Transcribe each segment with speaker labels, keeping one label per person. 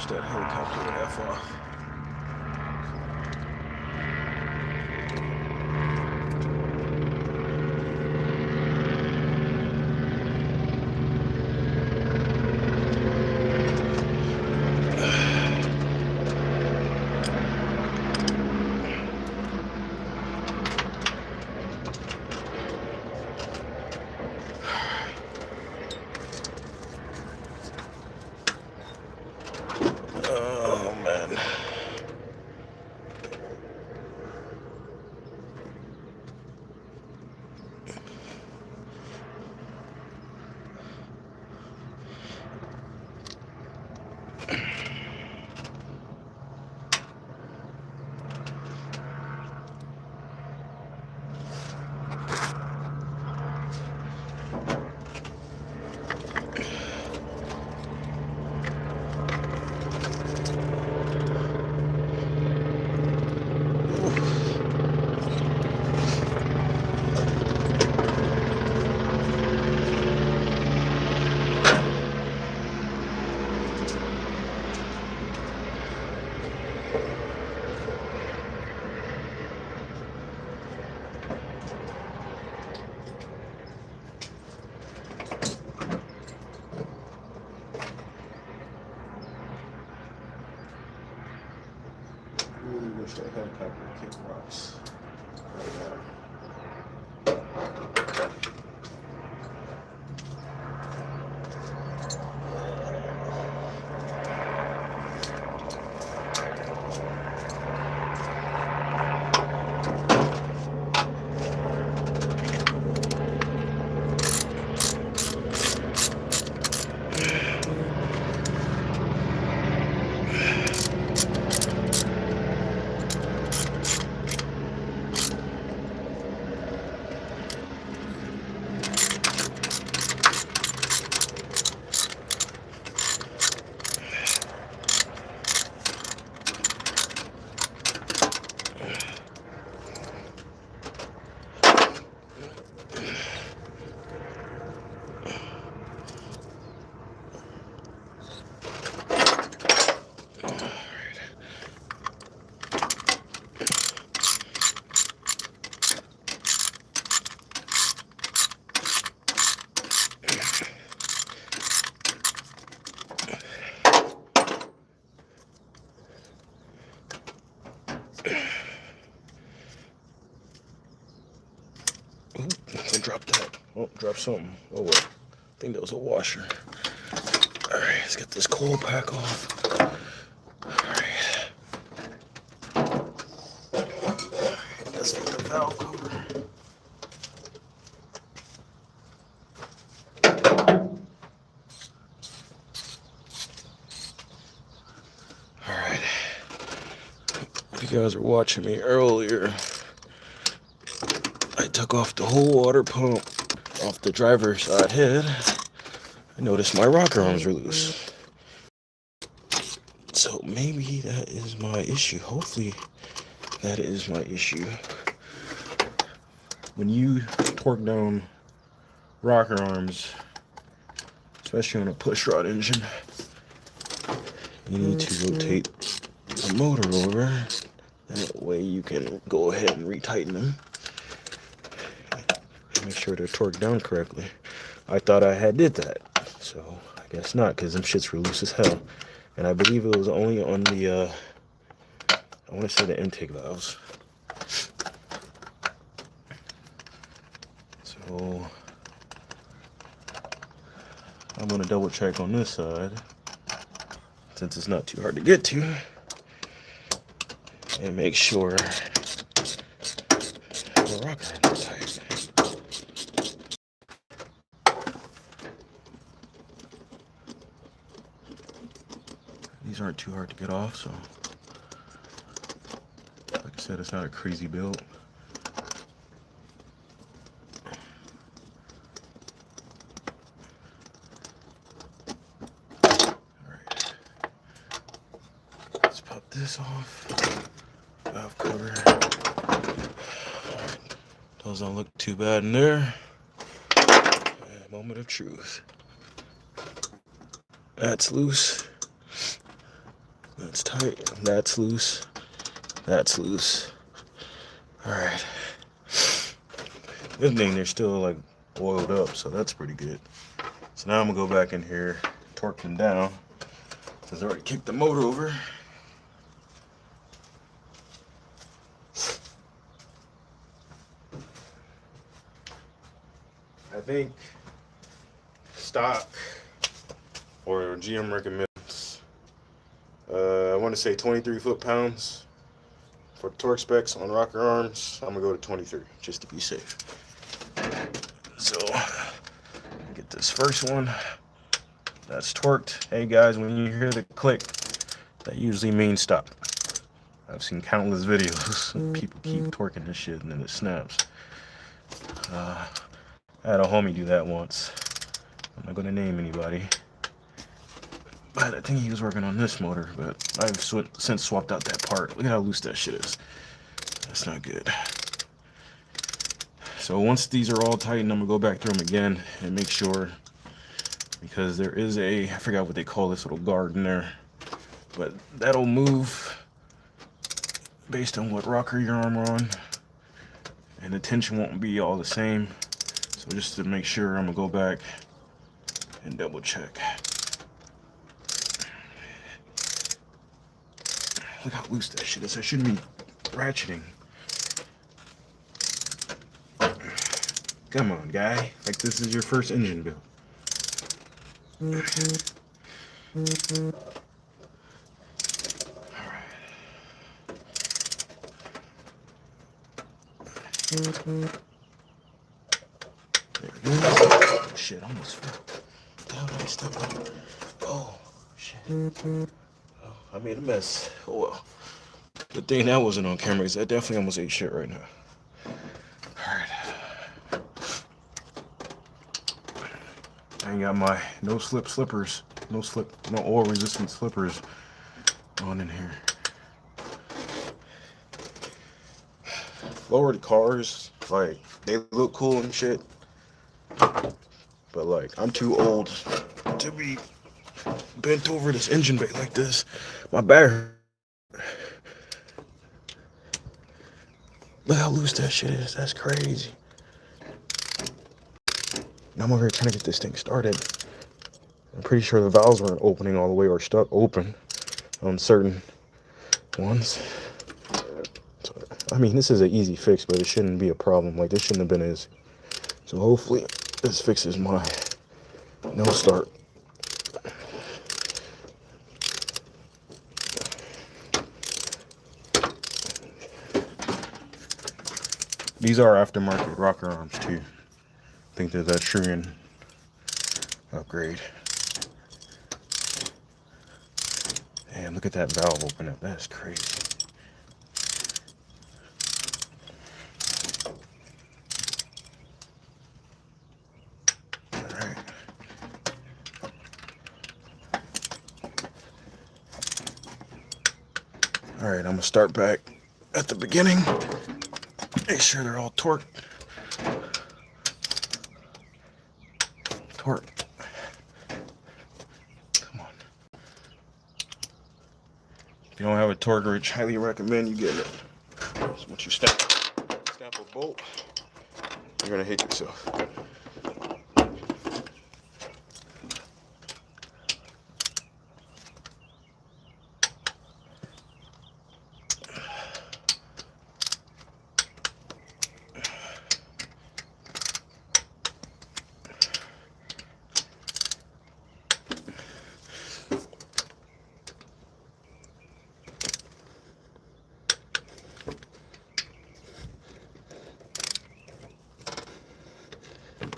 Speaker 1: that helicopter to F off. Oh man. Really wish that helicopter would kick rocks right now. Ooh, I dropped that. Oh, dropped something. Oh well. I think that was a washer. Alright, let's get this coil pack off. Alright. Let's get the valve cover. Alright. If you guys were watching me earlier, I took off the whole water pump off the driver's side head. I noticed my rocker arms were loose. So maybe that is my issue. Hopefully that is my issue. When you torque down rocker arms, especially on a pushrod engine, you need to rotate the motor over. That way you can go ahead and retighten them. Make sure they're torqued down correctly. I thought I had did that, so I guess not, because them shits were loose as hell. And I believe it was only on the, I want to say the intake valves. So I'm going to double check on this side, since it's not too hard to get to, and make sure the rocker is tight. These aren't too hard to get off, so like I said, it's not a crazy build. Alright, let's pop this off. Valve cover. Alright, those don't look too bad in there. Moment of truth. That's loose. That's tight. That's loose. That's loose. Alright. Good thing they're still like oiled up, so that's pretty good. So now I'm gonna go back in here, torque them down, because I already kicked the motor over. I think stock or GM recommends, I want to say 23 foot-pounds for torque specs on rocker arms. I'm gonna go to 23 just to be safe. So get this first one. That's torqued. Hey guys, when you hear the click, that usually means stop. I've seen countless videos of people keep torquing this shit and then it snaps. I had a homie do that once. I'm not gonna name anybody, but I think he was working on this motor, but I've since swapped out that part. Look at how loose that shit is. That's not good. So once these are all tightened, I'm gonna go back through them again and make sure, because there is I forgot what they call this little guard in there, but that'll move based on what rocker your arm are on, and the tension won't be all the same. So just to make sure, I'm gonna go back and double check. Look how loose that shit is. I shouldn't be ratcheting. Come on, guy. Like this is your first engine build. There we go. Oh, shit, almost fell. Down, I stepped on it. Oh, shit. Oh, I made a mess. Oh, well. Good thing that wasn't on camera, because I definitely almost ate shit right now. Alright. I ain't got my no-slip slippers. No oil-resistant slippers on in here. Lowered cars, like, they look cool and shit, but like, I'm too old to be bent over this engine bay like this. My back hurt. Look how loose that shit is. That's crazy. Now I'm over here trying to get this thing started. I'm pretty sure the valves weren't opening all the way or stuck open on certain ones. So, I mean, this is an easy fix, but it shouldn't be a problem. Like, this shouldn't have been easy. So hopefully this fixes my no start. These are aftermarket rocker arms too. I think they're that Shurian upgrade. And look at that valve open up. That's crazy. Alright. Alright, I'm gonna start back at the beginning. Make sure they're all torqued. Torque. Come on. If you don't have a torque wrench, highly recommend you get it. So once you snap a bolt, you're gonna hate yourself.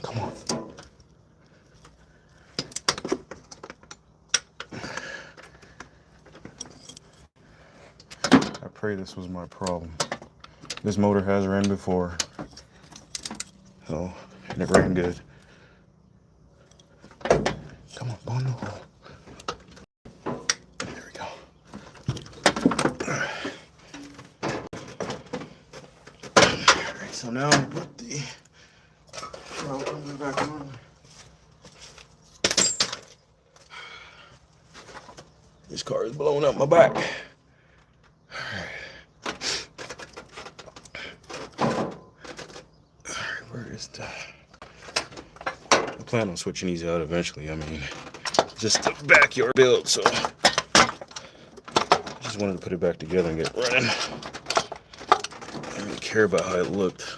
Speaker 1: Come on. I pray this was my problem. This motor has ran before. So, and it ran good. Come on, go in the hole. There we go. Alright, so now I'm gonna put the throttle back on. This car is blowing up my back. Alright, where is the... I plan on switching these out eventually. I mean, just a backyard build, so I just wanted to put it back together and get it running. I didn't really care about how it looked.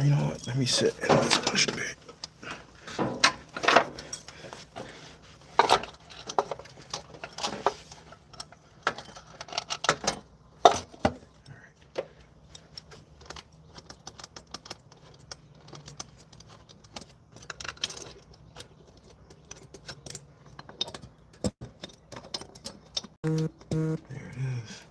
Speaker 1: You know what? Let me sit in this push bit. There it is.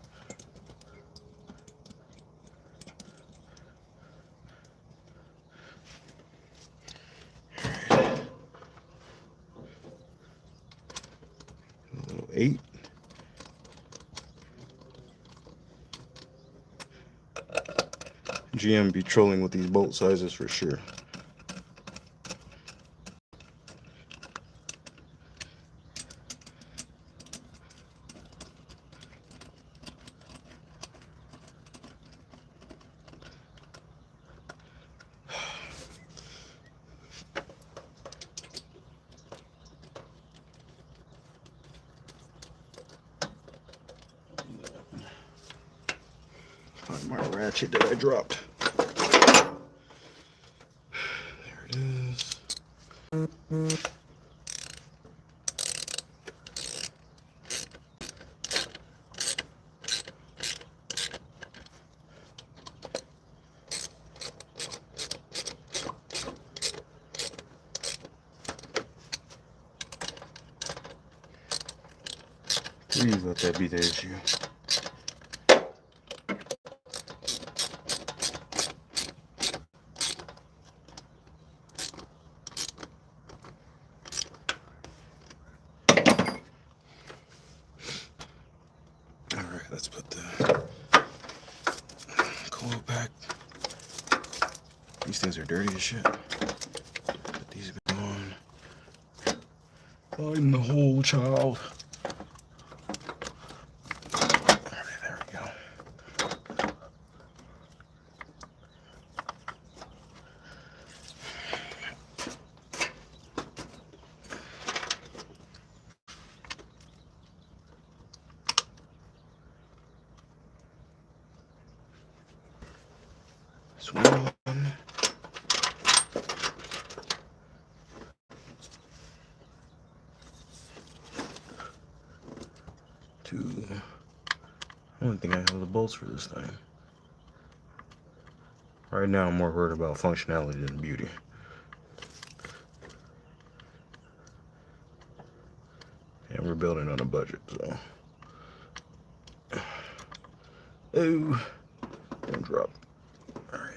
Speaker 1: Alright. A little 8. GM be trolling with these bolt sizes for sure. Find my ratchet that I dropped. There it is. Please let that be the issue. Alright, let's put the coil back. These things are dirty as shit. Put these back on. Find the hole, child. Alright, there we go. This one. 2. I don't think I have the bolts for this thing. Right now, I'm more worried about functionality than beauty. And we're building on a budget, so. Oh, don't drop. All right.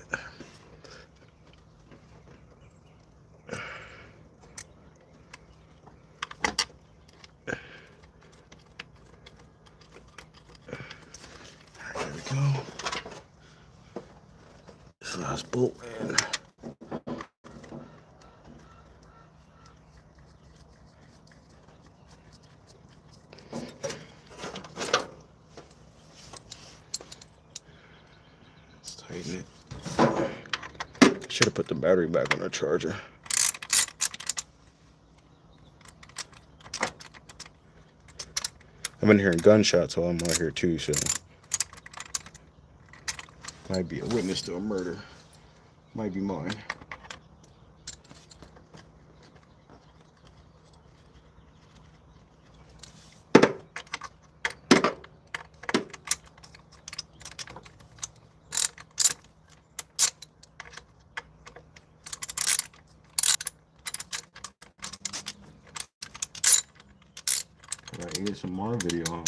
Speaker 1: There we go. This last bolt, man. Let's tighten it. Should have put the battery back on the charger. I've been hearing gunshots while I'm out here too, so might be a witness to a murder. Might be mine. ASMR video, huh?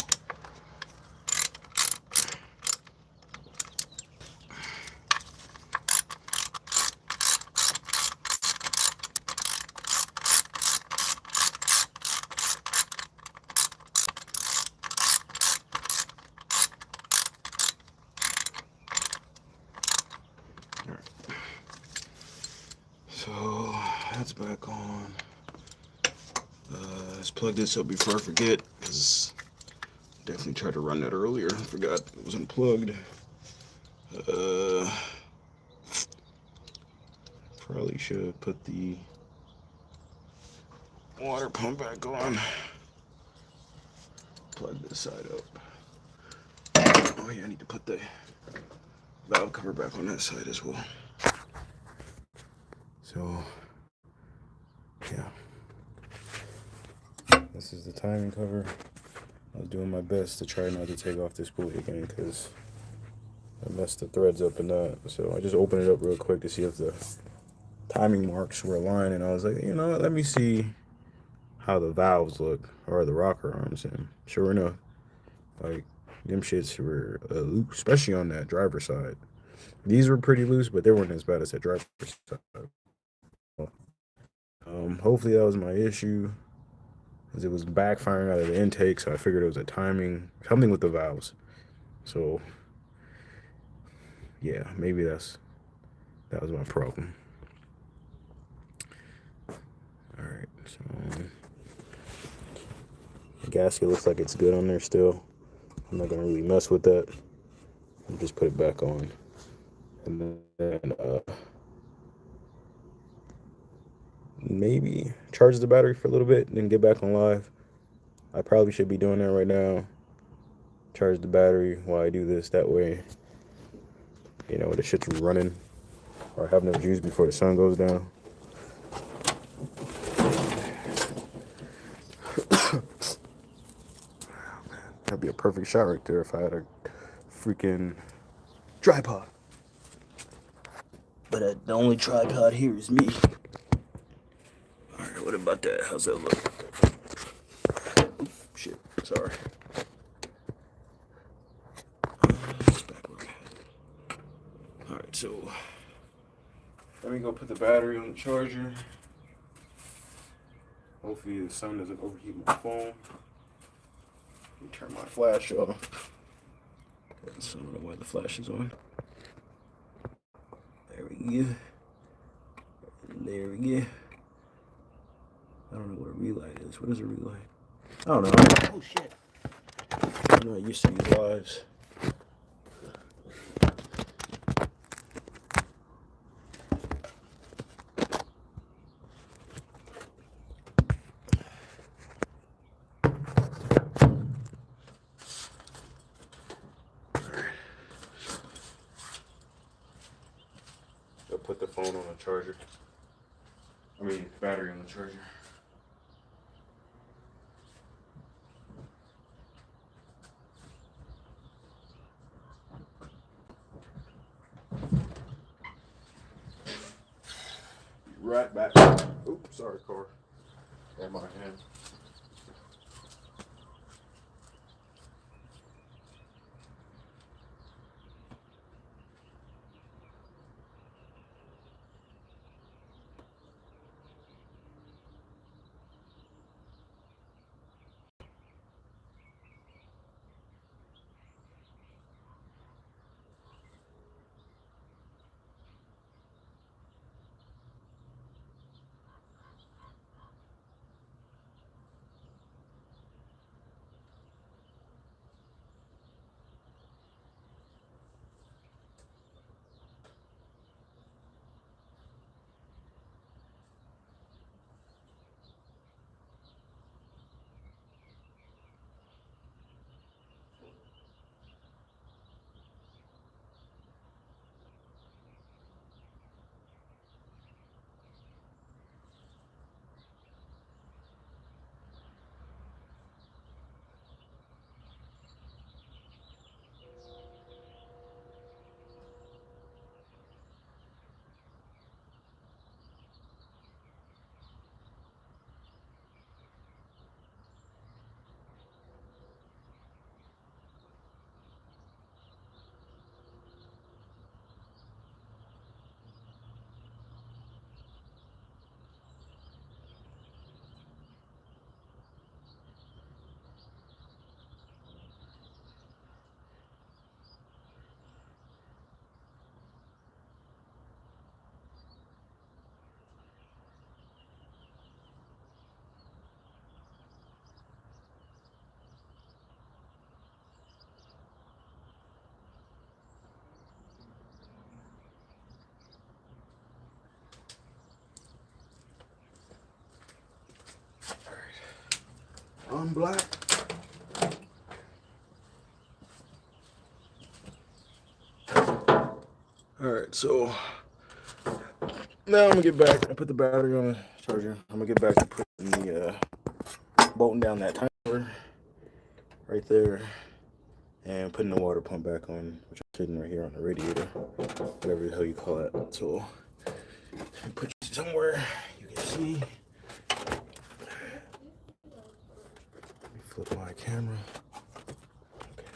Speaker 1: So that's back on. Let's plug this up before I forget, because definitely tried to run that earlier. I forgot it was unplugged. Probably should put the water pump back on. Plug this side up. Oh yeah, I need to put the valve cover back on that side as well. So, yeah. This is the timing cover. I was doing my best to try not to take off this pulley again because I messed the threads up in that. So I just opened it up real quick to see if the timing marks were aligned, and I was like, you know what, let me see how the valves look, or the rocker arms. And sure enough, like, them shits were loose, especially on that driver's side. These were pretty loose, but they weren't as bad as that driver's side. Hopefully that was my issue, because it was backfiring out of the intake, so I figured it was a timing, something with the valves. So yeah, maybe that was my problem. All right, so the gasket looks like it's good on there still. I'm not gonna really mess with that. I'll just put it back on, and then maybe charge the battery for a little bit, and then get back on live. I probably should be doing that right now. Charge the battery while I do this. That way, you know, the shit's running, or I have no juice before the sun goes down. That'd be a perfect shot right there if I had a freaking tripod. But the only tripod here is me. Alright, what about that? How's that look? Oops, shit, sorry. Alright, so let me go put the battery on the charger. Hopefully the sun doesn't overheat my phone. Let me turn my flash off. So I don't know why the flash is on. There we go. There we go. I don't know what a relight is. What is a relight? I don't know. Oh shit. I'm not used to these lives. I'll put the phone on the charger. I mean, battery on the charger. Right back. Oops, sorry, car. In my hand. I'm black. Alright, so now I'm gonna get back. I put the battery on the charger. I'm gonna get back to putting the bolting down that timer right there and putting the water pump back on, which I'm sitting right here on the radiator, whatever the hell you call that. So put it somewhere you can see. Let me flip my camera. Okay.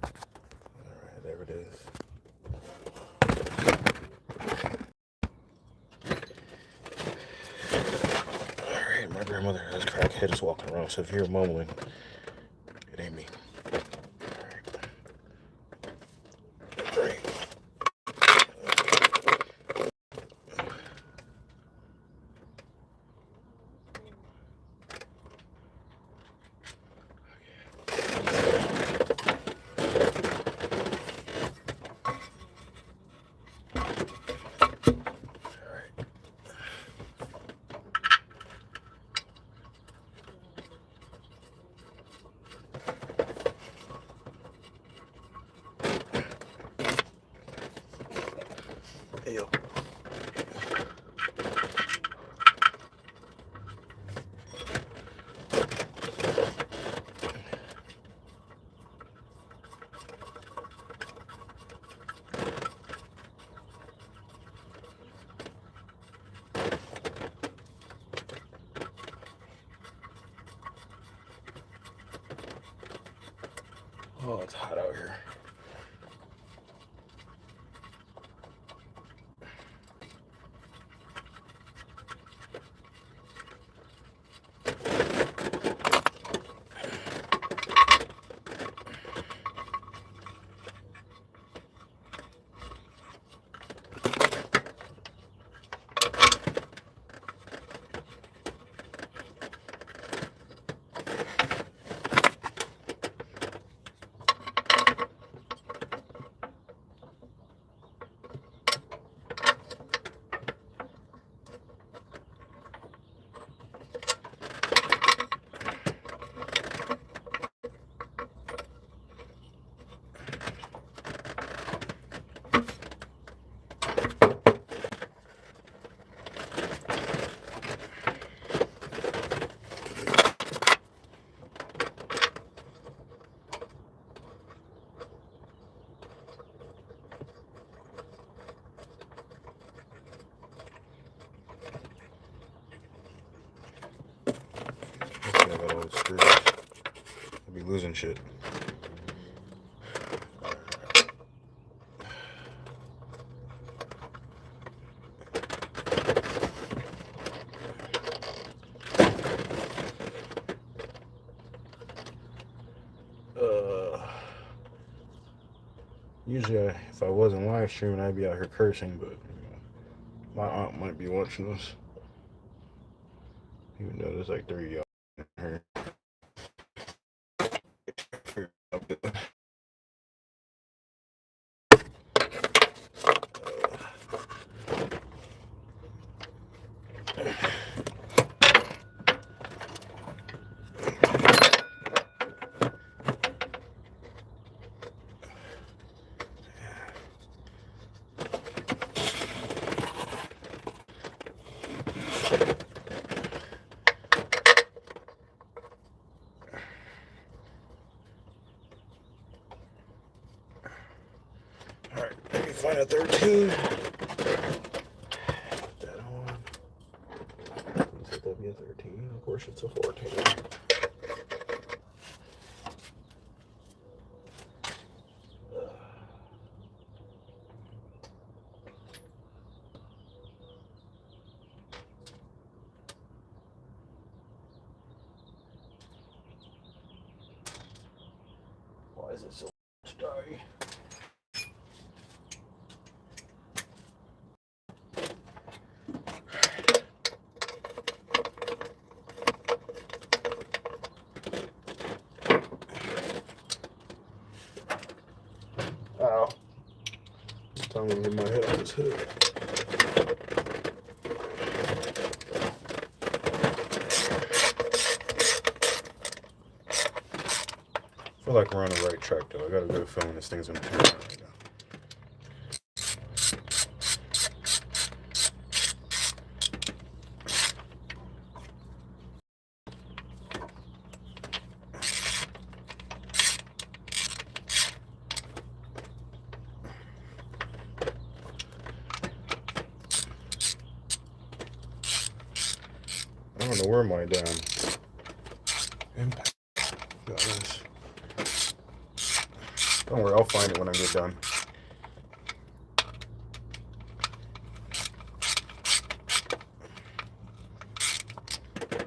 Speaker 1: Alright, there it is. Alright, my grandmother has crackheads walking around, so if you're mumbling, it ain't me. Alright. Hey, yo. Oh, it's hot out here. I got all the screws. I'll be losing shit. Usually, if I wasn't live streaming, I'd be out here cursing, but my aunt might be watching this. Even though there's like 3 of y'all in here. Alright, let me find a 13. Put that on. Please let that be a 13. Of course, it's a 14. Why is it so starry? Ow. Time to get my head on this hood. feel like we're on the right track though. I got a good feeling this thing's gonna turn out right now. I don't know where my damn impact got this. Don't worry, I'll find it when I get done.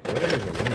Speaker 1: What is it?